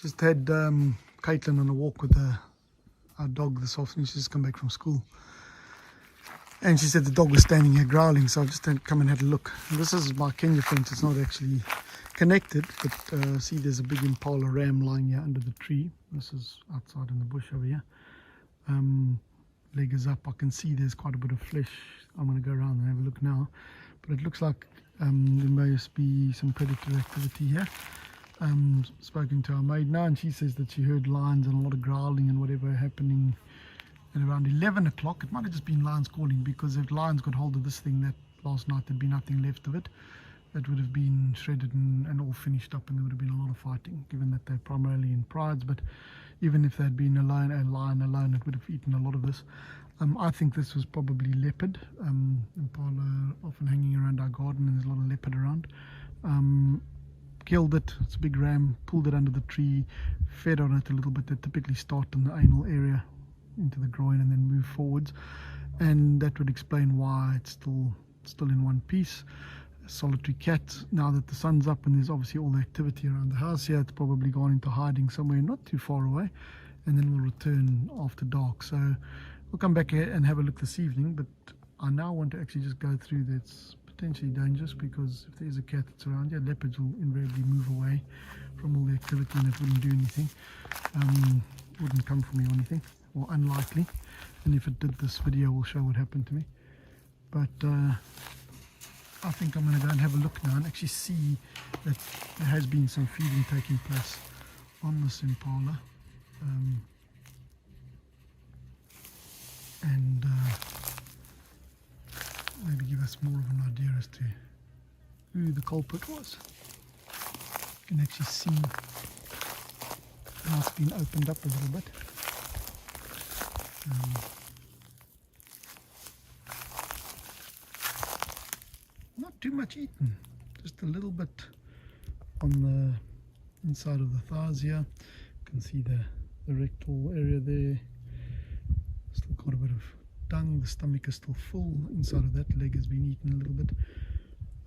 Just had Caitlin on a walk with our dog this afternoon. She's just come back from school. And she said the dog was standing here growling, so I just come and had a look. And this is my Kenya fence. It's not actually connected, but see there's a big Impala ram lying here under the tree. This is outside in the bush over here. Leg is up. I can see there's quite a bit of flesh. I'm going to go around and have a look now. But it looks like there must be some predator activity here. Spoken to our maid now, and she says that she heard lions and a lot of growling and whatever happening at around 11 o'clock. It might have just been lions calling, because if lions got hold of this thing, that last night there'd be nothing left of it. It would have been shredded and all finished up, and there would have been a lot of fighting, given that they're primarily in prides. But even if they'd been a lion alone, it would have eaten a lot of this. I think this was probably leopard. Impala often hanging around our garden, and there's a lot of leopard around. Killed it. It's a big ram. Pulled it under the tree, fed on it a little bit. They typically start in the anal area into the groin and then move forwards, and that would explain why it's still in one piece. A solitary cat. Now that the sun's up and there's obviously all the activity around the house here, it's probably gone into hiding somewhere not too far away, and then we'll return after dark. So we'll come back here and have a look this evening, but I now want to actually just go through that. It's potentially dangerous, because if there's a cat that's around here, leopards will invariably move away from all the activity, and it wouldn't do anything. Wouldn't come for me or anything, or unlikely. And if it did, this video will show what happened to me. But I think I'm going to go and have a look now and actually see that there has been some feeding taking place on this Impala. And maybe give us more of an idea as to who the culprit was. You can actually see how it's been opened up a little bit. Not too much eaten, just a little bit on the inside of the thighs here. You can see the rectal area there. Still got a bit of dung. The stomach is still full. Inside of that leg has been eaten a little bit.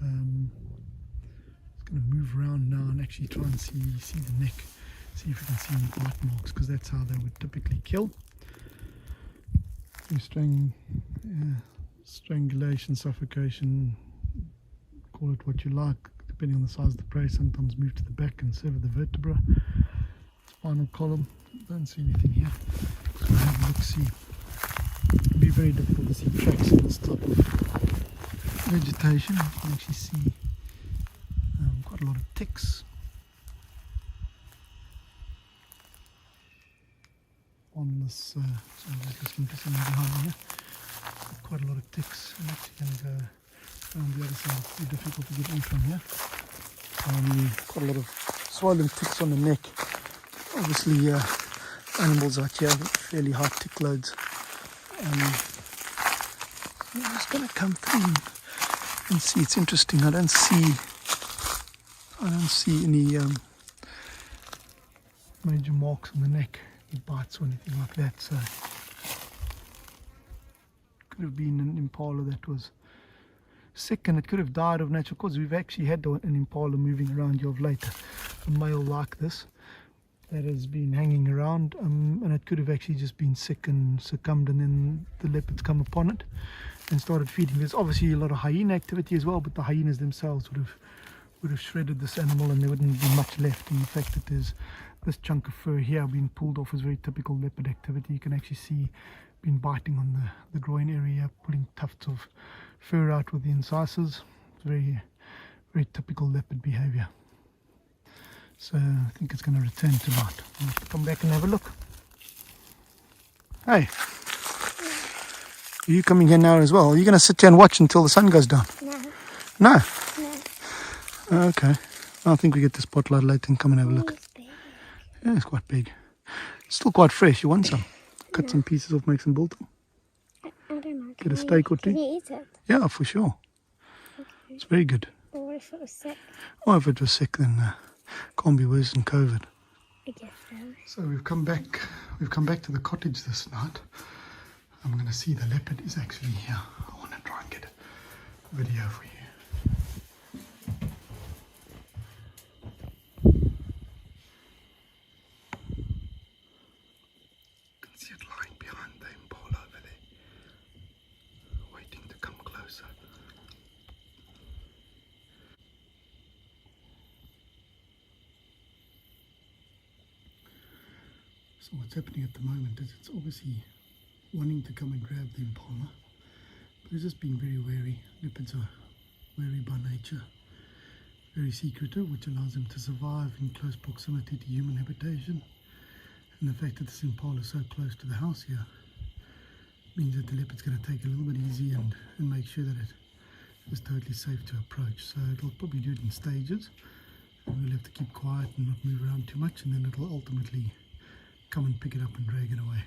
It's going to move around now and actually try and see the neck. See if we can see any bite marks, because that's how they would typically kill. Strangulation, suffocation, call it what you like, depending on the size of the prey. Sometimes move to the back and sever the vertebra. Spinal column, don't see anything here. So we'll have a look, see. It'd be very difficult to see tracks in this type of vegetation. You can actually see quite a lot of ticks on this. So just listening to something behind here. Quite a lot of ticks. I'm actually going to go around the other side. It's pretty difficult to get in from here. Quite a lot of swollen ticks on the neck. Obviously, animals out here have fairly high tick loads. I'm just going to come through and see. It's interesting. I don't see any major marks on the neck, any bites or anything like that. So could have been an Impala that was sick, and it could have died of natural causes. We've actually had an Impala moving around here of late, a male like this, that has been hanging around, and it could have actually just been sick and succumbed, and then the leopards come upon it and started feeding. There's obviously a lot of hyena activity as well, but the hyenas themselves would have shredded this animal, and there wouldn't be much left. And the fact that there's this chunk of fur here being pulled off is very typical leopard activity. You can actually see been biting on the groin area, pulling tufts of fur out with the incisors. It's very, very typical leopard behavior. So I think it's going to return tonight. I'll have to come back and have a look. Hey, are you coming here now as well? Are you going to sit here and watch until the sun goes down? No. No? No. Okay. I think we get the spotlight later and come and have a look. It's big. Yeah, it's quite big. It's still quite fresh. You want some? Cut some pieces off, make some biltong. I don't know. Get a steak or two. Can you eat it? Yeah, for sure. Okay. It's very good. But what if it was sick? Oh, if it was sick, then can't be worse than COVID. I guess so. So we've come back to the cottage this night. I'm going to see the leopard is actually here. I want to try and get a video for you. see it lying behind the Impala over there, waiting to come closer. So what's happening at the moment is it's obviously wanting to come and grab the Impala, but it's just being very wary. Leopards are wary by nature, very secretive, which allows them to survive in close proximity to human habitation. And the fact that this Impala is so close to the house here means that the leopard's going to take it a little bit easy and make sure that it is totally safe to approach. So it'll probably do it in stages, and we'll have to keep quiet and not move around too much, and then it'll ultimately come and pick it up and drag it away.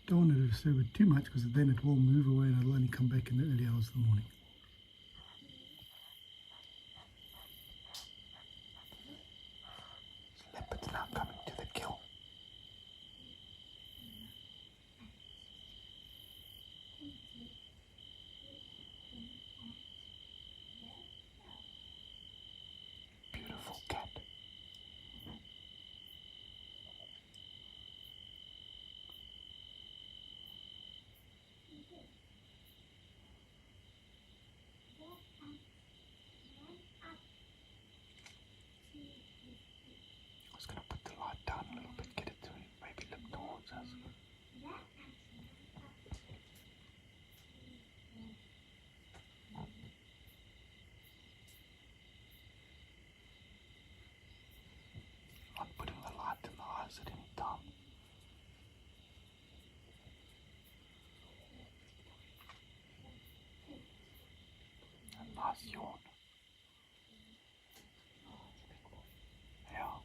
Don't want to disturb it too much, because then it will move away and it'll only come back in the early hours of the morning. Leopard's now coming to the kill. Beautiful cat. I was going to put the light down a little bit, get it to maybe look towards us. Not putting the light in the eyes at any time. A nice yawn. Yeah.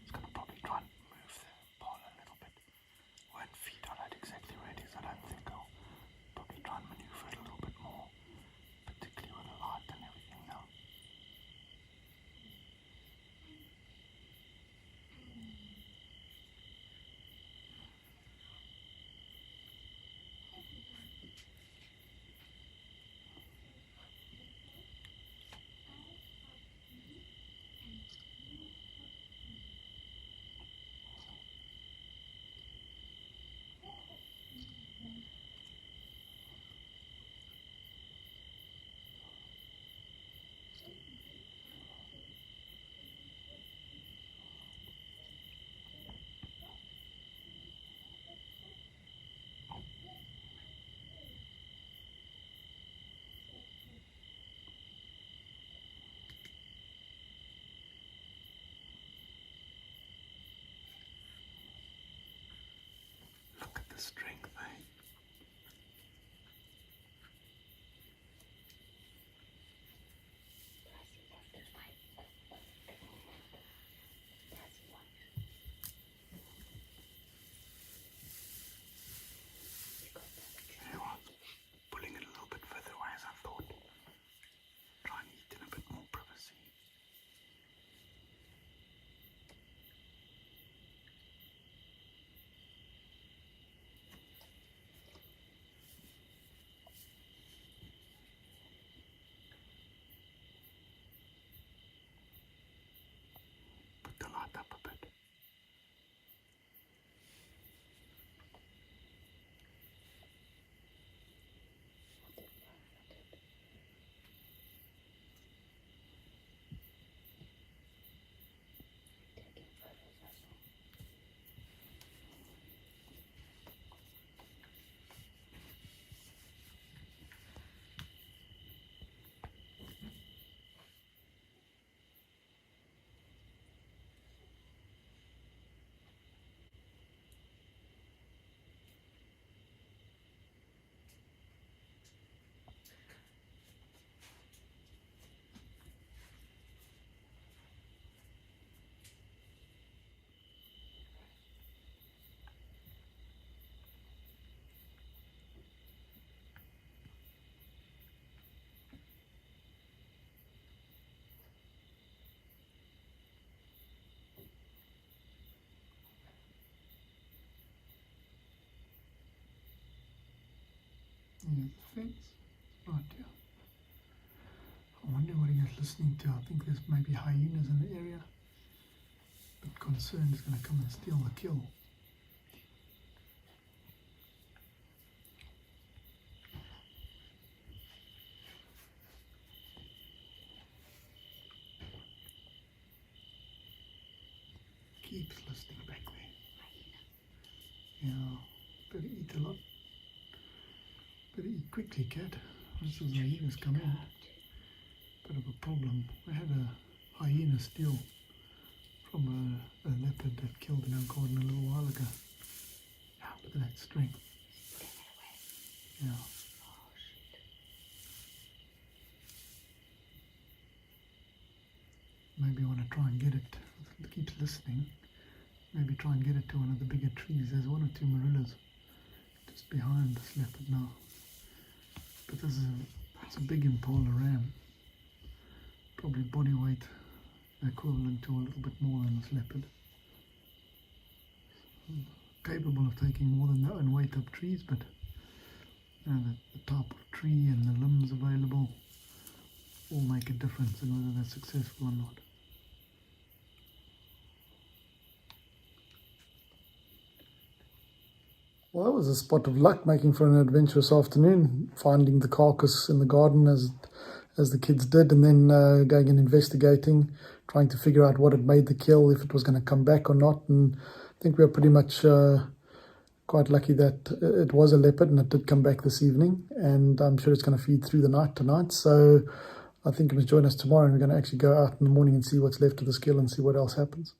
It's going to probably try and move the pole a little bit. Won't feed on it exactly where it is, I don't think. I'll probably try and maneuver it a little bit more, particularly with the light and everything now. Look at the strength, eh? Yeah, well, pulling it a little bit further away as I thought. Try and eat in a bit more privacy. There's the fence. Right here. I wonder what he is listening to. I think there's maybe hyenas in the area. But concerned he's going to come and steal the kill. Keeps listening back there. Yeah, better eat a lot. Better eat quickly, cat. This is the hyenas come in. Bit of a problem. We had a hyena steal from a leopard that killed in our garden a little while ago. Yeah, look at that strength. Yeah. Maybe I want to try and get it. It keeps listening. Maybe try and get it to one of the bigger trees. There's one or two marillas just behind this leopard now. But this is it's a big Impala ram. Probably body weight equivalent to a little bit more than this leopard. Capable of taking more than that and weight up trees, but you know, the type of tree and the limbs available all make a difference in whether they're successful or not. Well, that was a spot of luck, making for an adventurous afternoon, finding the carcass in the garden as the kids did, and then going and investigating, trying to figure out what had made the kill, if it was going to come back or not. And I think we were pretty much quite lucky that it was a leopard and it did come back this evening, and I'm sure it's going to feed through the night tonight. So I think you must join us tomorrow, and we're going to actually go out in the morning and see what's left of the kill and see what else happens.